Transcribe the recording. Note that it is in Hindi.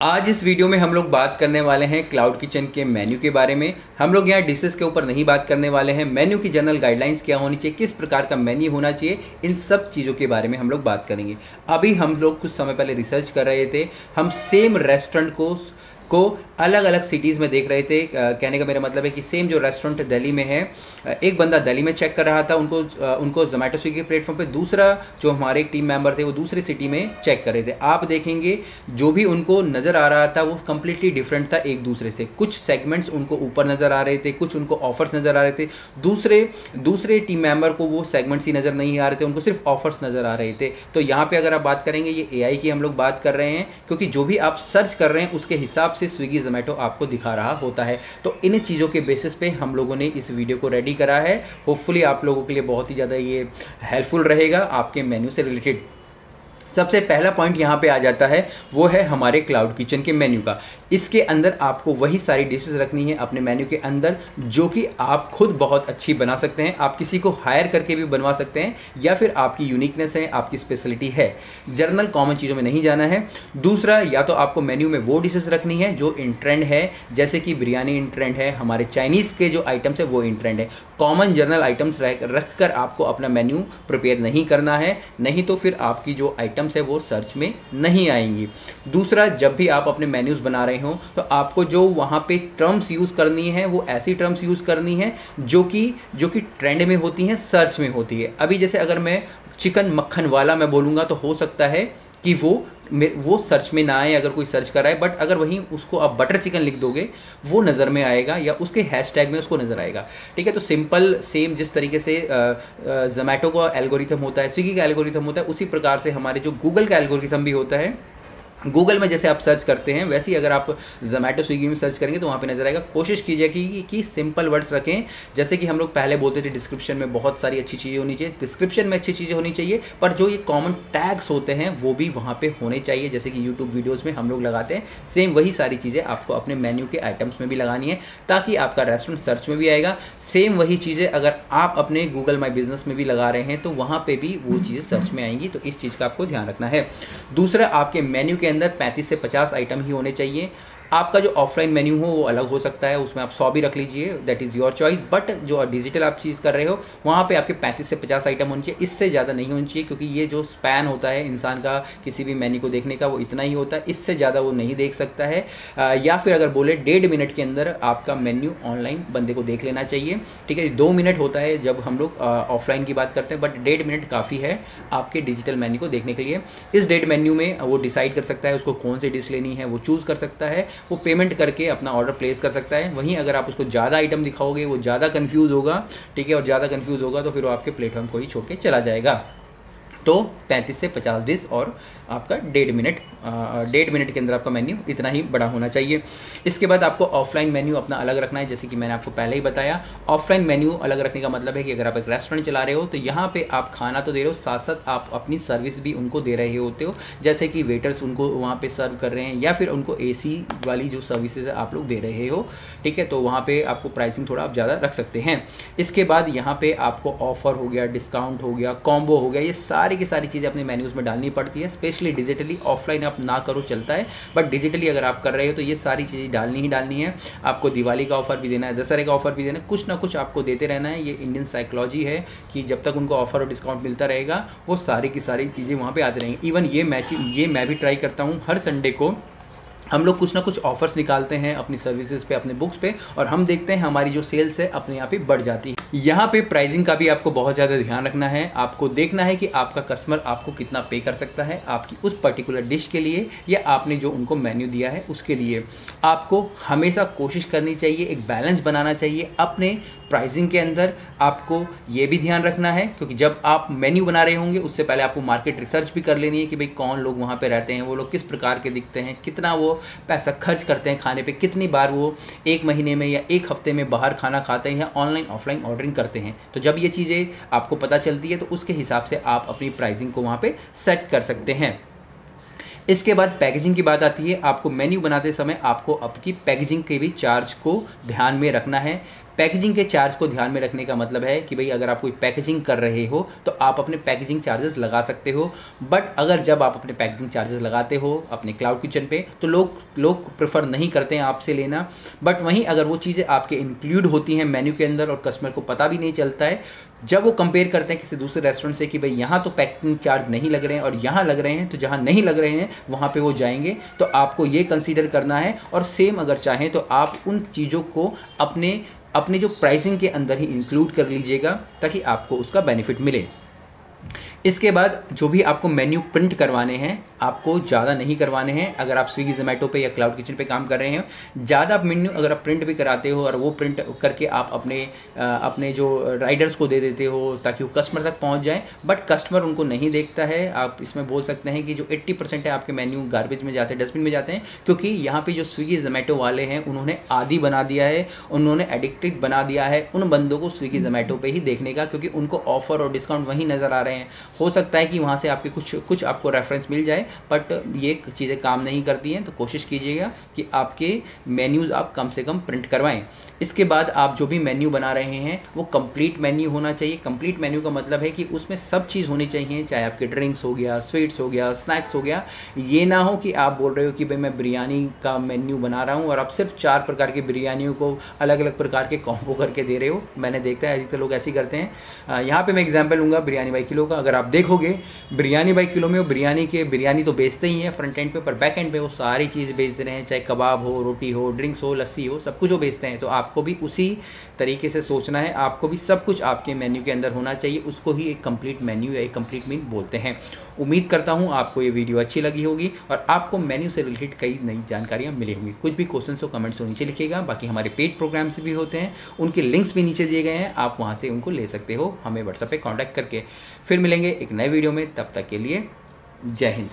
आज इस वीडियो में हम लोग बात करने वाले हैं क्लाउड किचन के मेन्यू के बारे में। हम लोग यहाँ डिशेस के ऊपर नहीं बात करने वाले हैं। मेन्यू की जनरल गाइडलाइंस क्या होनी चाहिए, किस प्रकार का मेन्यू होना चाहिए, इन सब चीज़ों के बारे में हम लोग बात करेंगे। अभी हम लोग कुछ समय पहले रिसर्च कर रहे थे। हम सेम रेस्टोरेंट को अलग अलग सिटीज़ में देख रहे थे। कहने का मेरा मतलब है कि सेम जो रेस्टोरेंट दिल्ली में है, एक बंदा दिल्ली में चेक कर रहा था उनको जोमेटो स्विगी के प्लेटफॉर्म पे, दूसरा जो हमारे एक टीम मेंबर थे वो दूसरी सिटी में चेक कर रहे थे। आप देखेंगे जो भी उनको नज़र आ रहा था वो कम्प्लीटली डिफरेंट था एक दूसरे से। कुछ सेगमेंट्स उनको ऊपर नज़र आ रहे थे, कुछ उनको ऑफर्स नज़र आ रहे थे, दूसरे टीम मेंबर को वो सेगमेंट्स ही नज़र नहीं आ रहे थे, उनको सिर्फ ऑफर्स नज़र आ रहे थे। तो यहाँ पर अगर आप बात करेंगे, ये AI की हम लोग बात कर रहे हैं, क्योंकि जो भी आप सर्च कर रहे हैं उसके हिसाब से स्विगी जोमेटो आपको दिखा रहा होता है। तो इन चीज़ों के बेसिस पे हम लोगों ने इस वीडियो को रेडी करा है। होपफुली आप लोगों के लिए बहुत ही ज़्यादा ये हेल्पफुल रहेगा आपके मेन्यू से रिलेटेड। सबसे पहला पॉइंट यहाँ पे आ जाता है, वो है हमारे क्लाउड किचन के मेन्यू का। इसके अंदर आपको वही सारी डिशेस रखनी है अपने मेन्यू के अंदर जो कि आप खुद बहुत अच्छी बना सकते हैं। आप किसी को हायर करके भी बनवा सकते हैं, या फिर आपकी यूनिकनेस है, आपकी स्पेशलिटी है। जनरल कॉमन चीज़ों में नहीं जाना है। दूसरा, या तो आपको मेन्यू में वो डिशेस रखनी है जो इन ट्रेंड है, जैसे कि बिरयानी इन ट्रेंड है, हमारे चाइनीज़ के जो आइटम्स है वो इन ट्रेंड है। कॉमन जनरल आइटम्स रख कर आपको अपना मेन्यू प्रिपेयर नहीं करना है, नहीं तो फिर आपकी जो आइटम्स है वो सर्च में नहीं आएंगी। दूसरा, जब भी आप अपने मेन्यूज़ बना रहे हो तो आपको जो वहाँ पे टर्म्स यूज़ करनी है वो ऐसी टर्म्स यूज़ करनी है जो कि ट्रेंड में होती हैं, सर्च में होती है। अभी जैसे अगर मैं चिकन मक्खन वाला मैं बोलूँगा तो हो सकता है कि वो सर्च में ना आए अगर कोई सर्च कर रहा है, बट अगर वहीं उसको आप बटर चिकन लिख दोगे वो नज़र में आएगा, या उसके हैशटैग में उसको नज़र आएगा। ठीक है, तो सिंपल सेम जिस तरीके से जोमेटो का एल्गोरिथम होता है, स्विगी का एल्गोरिथम होता है, उसी प्रकार से हमारे जो गूगल का एल्गोरिथम भी होता है। गूगल में जैसे आप सर्च करते हैं वैसे ही अगर आप जोमेटो स्विगी में सर्च करेंगे तो वहाँ पे नजर आएगा। कोशिश कीजिए कि सिंपल वर्ड्स रखें। जैसे कि हम लोग पहले बोलते थे डिस्क्रिप्शन में बहुत सारी अच्छी चीज़ें होनी चाहिए, डिस्क्रिप्शन में अच्छी चीज़ें होनी चाहिए, पर जो ये कॉमन टैग्स होते हैं वो भी वहाँ पे होने चाहिए। जैसे कि यूट्यूब वीडियोज़ में हम लोग लगाते हैं, सेम वही सारी चीज़ें आपको अपने मेन्यू के आइटम्स में भी लगानी है, ताकि आपका रेस्टोरेंट सर्च में भी आएगा। सेम वही चीज़ें अगर आप अपने गूगल माई बिजनेस में भी लगा रहे हैं तो वहाँ पे भी वो चीज़ें सर्च में आएंगी। तो इस चीज़ का आपको ध्यान रखना है। दूसरा, आपके मेन्यू के अंदर 35 से 50 आइटम ही होने चाहिए। आपका जो ऑफलाइन मेन्यू हो वो अलग हो सकता है, उसमें आप 100 भी रख लीजिए, that is your choice. But जो डिजिटल आप चीज़ कर रहे हो वहाँ पे आपके 35 से 50 आइटम होने चाहिए, इससे ज़्यादा नहीं होनी चाहिए, क्योंकि ये जो स्पैन होता है इंसान का किसी भी मेन्यू को देखने का वो इतना ही होता है, इससे ज़्यादा वो नहीं देख सकता है। या फिर अगर बोले 1.5 मिनट के अंदर आपका मेन्यू ऑनलाइन बंदे को देख लेना चाहिए। ठीक है, 2 मिनट होता है जब हम लोग ऑफलाइन की बात करते हैं, बट 1.5 मिनट काफ़ी है आपके डिजिटल मेन्यू को देखने के लिए। इस 1.5 मेन्यू में वो डिसाइड कर सकता है उसको कौन सी डिश लेनी है, वो चूज़ कर सकता है, वो पेमेंट करके अपना ऑर्डर प्लेस कर सकता है। वहीं अगर आप उसको ज़्यादा आइटम दिखाओगे वो ज़्यादा कंफ्यूज होगा। ठीक है, और ज़्यादा कंफ्यूज होगा तो फिर वो आपके प्लेटफॉर्म को ही छोड़ के चला जाएगा। तो 35 से 50 डिश और आपका 1.5 मिनट के अंदर आपका मेन्यू इतना ही बड़ा होना चाहिए। इसके बाद आपको ऑफलाइन मेन्यू अपना अलग रखना है, जैसे कि मैंने आपको पहले ही बताया। ऑफलाइन मेन्यू अलग रखने का मतलब है कि अगर आप एक रेस्टोरेंट चला रहे हो तो यहाँ पे आप खाना तो दे रहे हो, साथ साथ आप अपनी सर्विस भी उनको दे रहे होते हो, जैसे कि वेटर्स उनको वहाँ पे सर्व कर रहे हैं, या फिर उनको AC वाली जो सर्विसेज आप लोग दे रहे हो। ठीक है, तो वहाँ पर आपको प्राइसिंग थोड़ा आप ज़्यादा रख सकते हैं। इसके बाद यहाँ पर आपको ऑफर हो गया, डिस्काउंट हो गया, कॉम्बो हो गया, ये सारी की सारी चीज़ें अपने मेन्यूज़ में डालनी पड़ती है। स्पेशली डिजिटली, ऑफलाइन आप ना करो चलता है, बट डिजिटली अगर आप कर रहे हो तो ये सारी चीज़ें डालनी ही डालनी है। आपको दिवाली का ऑफर भी देना है, दशहरे का ऑफर भी देना है, कुछ ना कुछ आपको देते रहना है। ये इंडियन साइकोलॉजी है कि जब तक उनको ऑफर और डिस्काउंट मिलता रहेगा वो सारी की सारी चीज़ें वहाँ पे आती रहेंगी। इवन ये मैं भी ट्राई करता हूँ, हर संडे को हम लोग कुछ ना कुछ ऑफर्स निकालते हैं अपनी सर्विसेज पे, अपने बुक्स पे, और हम देखते हैं हमारी जो सेल्स है अपने यहाँ पे बढ़ जाती है। यहाँ पे प्राइसिंग का भी आपको बहुत ज़्यादा ध्यान रखना है। आपको देखना है कि आपका कस्टमर आपको कितना पे कर सकता है आपकी उस पर्टिकुलर डिश के लिए, या आपने जो उनको मेन्यू दिया है उसके लिए। आपको हमेशा कोशिश करनी चाहिए, एक बैलेंस बनाना चाहिए अपने प्राइसिंग के अंदर। आपको ये भी ध्यान रखना है, क्योंकि जब आप मेन्यू बना रहे होंगे उससे पहले आपको मार्केट रिसर्च भी कर लेनी है कि भाई कौन लोग वहाँ पे रहते हैं, वो लोग किस प्रकार के दिखते हैं, कितना वो पैसा खर्च करते हैं खाने पे, कितनी बार वो एक महीने में या एक हफ्ते में बाहर खाना खाते हैं या ऑनलाइन ऑफलाइन ऑर्डरिंग करते हैं। तो जब ये चीज़ें आपको पता चलती है तो उसके हिसाब से आप अपनी प्राइसिंग को वहाँ पे सेट कर सकते हैं। इसके बाद पैकेजिंग की बात आती है। आपको मेन्यू बनाते समय आपको आपकी पैकेजिंग के भी चार्ज को ध्यान में रखना है। पैकेजिंग के चार्ज को ध्यान में रखने का मतलब है कि भाई अगर आप कोई पैकेजिंग कर रहे हो तो आप अपने पैकेजिंग चार्जेस लगा सकते हो, बट अगर जब आप अपने पैकेजिंग चार्जेस लगाते हो अपने क्लाउड किचन पे तो लोग प्रेफर नहीं करते हैं आपसे लेना। बट वहीं अगर वो चीज़ें आपके इंक्लूड होती हैं मेन्यू के अंदर और कस्टमर को पता भी नहीं चलता है, जब वो कंपेयर करते हैं किसी दूसरे रेस्टोरेंट से कि भाई यहाँ तो पैकिंग चार्ज नहीं लग रहे हैं और यहाँ लग रहे हैं, तो जहाँ नहीं लग रहे हैं वहाँ पे वो जाएंगे। तो आपको ये कंसीडर करना है और सेम अगर चाहें तो आप उन चीज़ों को अपने जो प्राइसिंग के अंदर ही इंक्लूड कर लीजिएगा ताकि आपको उसका बेनिफिट मिले। इसके बाद जो भी आपको मेन्यू प्रिंट करवाने हैं आपको ज़्यादा नहीं करवाने हैं। अगर आप स्विगी जोमेटो पे या क्लाउड किचन पे काम कर रहे हैं, ज़्यादा मेन्यू अगर आप प्रिंट भी कराते हो और वो प्रिंट करके आप अपने जो राइडर्स को दे देते हो ताकि वो कस्टमर तक पहुंच जाए, बट कस्टमर उनको नहीं देखता है। आप इसमें बोल सकते हैं कि जो 80% है आपके मेन्यू गार्बेज में जाते हैं, डस्टबिन में जाते हैं, क्योंकि यहाँ पर जो स्विगी जोमेटो वाले हैं उन्होंने आदी बना दिया है, उन्होंने एडिक्टेड बना दिया है उन बंदों को स्विगी जोमेटो पर ही देखने का, क्योंकि उनको ऑफर और डिस्काउंट वहीं नज़र आ रहे हैं। हो सकता है कि वहाँ से आपके कुछ आपको रेफरेंस मिल जाए, बट ये चीज़ें काम नहीं करती हैं। तो कोशिश कीजिएगा कि आपके मेन्यूज़ आप कम से कम प्रिंट करवाएं। इसके बाद आप जो भी मेन्यू बना रहे हैं वो कंप्लीट मेन्यू होना चाहिए। कंप्लीट मेन्यू का मतलब है कि उसमें सब चीज़ होनी चाहिए, चाहे आपके ड्रिंक्स हो गया, स्वीट्स हो गया, स्नैक्स हो गया। ये ना हो कि आप बोल रहे हो कि भाई मैं बिरयानी का मेन्यू बना रहा हूँ और आप सिर्फ 4 प्रकार की बिरयानियों को अलग अलग प्रकार के कॉम्बो करके दे रहे हो। मैंने देखा है अधिकतर लोग ऐसे ही करते हैं। यहाँ पर मैं एग्जाम्पल लूँगा बिरयानी बाई किलो का। अगर आप देखोगे बिरयानी बाई किलो में वो बिरयानी तो बेचते ही हैं फ्रंट एंड पे, पर बैक एंड पे वो सारी चीज़ बेच रहे हैं, चाहे कबाब हो, रोटी हो, ड्रिंक्स हो, लस्सी हो, सब कुछ वो बेचते हैं। तो आपको भी उसी तरीके से सोचना है, आपको भी सब कुछ आपके मेन्यू के अंदर होना चाहिए। उसको ही एक कंप्लीट मेन्यू या एक कंप्लीट मील बोलते हैं। उम्मीद करता हूँ आपको ये वीडियो अच्छी लगी होगी और आपको मेन्यू से रिलेटेड कई नई जानकारियाँ मिली होंगी। कुछ भी क्वेश्चन हो कमेंट्स नीचे लिखिएगा। बाकी हमारे पेड प्रोग्राम्स भी होते हैं, उनके लिंक्स भी नीचे दिए गए हैं, आप वहाँ से उनको ले सकते हो हमें व्हाट्सएप पे कांटेक्ट करके। फिर मिलेंगे एक नए वीडियो में, तब तक के लिए जय हिंद।